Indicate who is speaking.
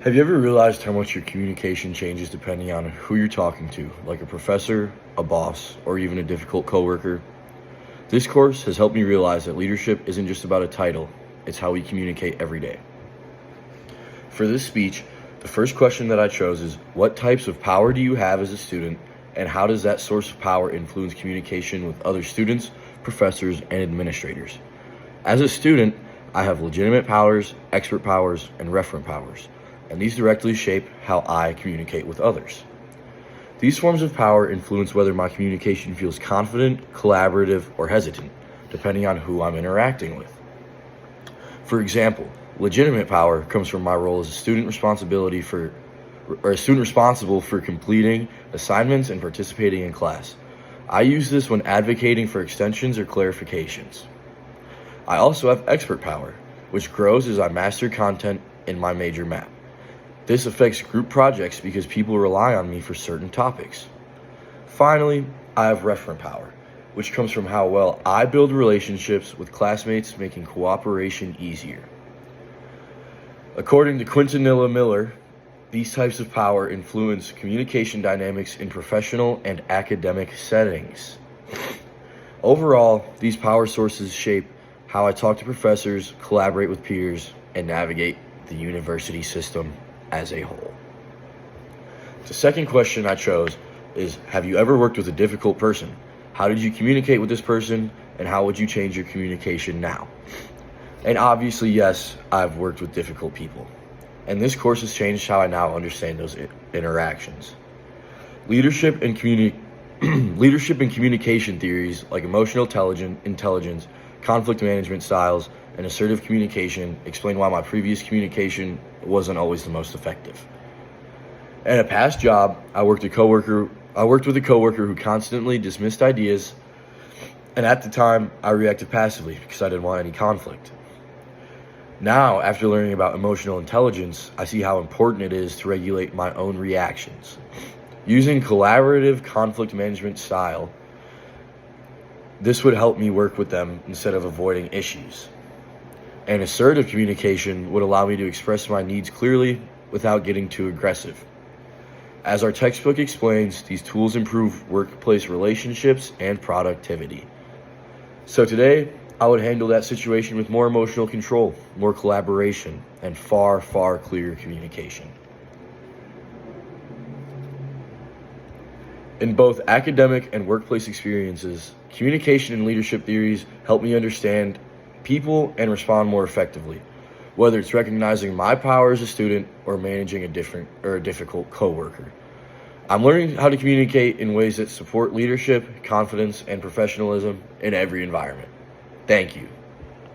Speaker 1: Have you ever realized how much your communication changes depending on who you're talking to, like a professor, a boss, or even a difficult coworker? This course has helped me realize that leadership isn't just about a title, it's how we communicate every day. For this speech, the first question that I chose is, what types of power do you have as a student, and how does that source of power influence communication with other students, professors, and administrators? As a student, I have legitimate powers, expert powers, and referent powers, and these directly shape how I communicate with others. These forms of power influence whether my communication feels confident, collaborative, or hesitant, depending on who I'm interacting with. For example, legitimate power comes from my role as a student responsible for completing assignments and participating in class. I use this when advocating for extensions or clarifications. I also have expert power, which grows as I master content in my major map. This affects group projects because people rely on me for certain topics. Finally, I have referent power, which comes from how well I build relationships with classmates, making cooperation easier. According to Quintanilla Miller, these types of power influence communication dynamics in professional and academic settings. Overall, these power sources shape how I talk to professors, collaborate with peers, and navigate the university system as a whole. The second question I chose is, have you ever worked with a difficult person? How did you communicate with this person, and how would you change your communication now? And obviously, yes, I've worked with difficult people. And this course has changed how I now understand those interactions. Leadership and communication theories like emotional intelligence, conflict management styles, and assertive communication explain why my previous communication wasn't always the most effective. At a past job, I worked with a coworker who constantly dismissed ideas, and at the time, I reacted passively because I didn't want any conflict. Now, after learning about emotional intelligence, I see how important it is to regulate my own reactions. Using collaborative conflict management style, this would help me work with them instead of avoiding issues. And assertive communication would allow me to express my needs clearly without getting too aggressive. As our textbook explains, these tools improve workplace relationships and productivity. So today, I would handle that situation with more emotional control, more collaboration, and far, far clearer communication. In both academic and workplace experiences, communication and leadership theories help me understand people and respond more effectively, whether it's recognizing my power as a student or managing a difficult coworker. I'm learning how to communicate in ways that support leadership, confidence, and professionalism in every environment. Thank you.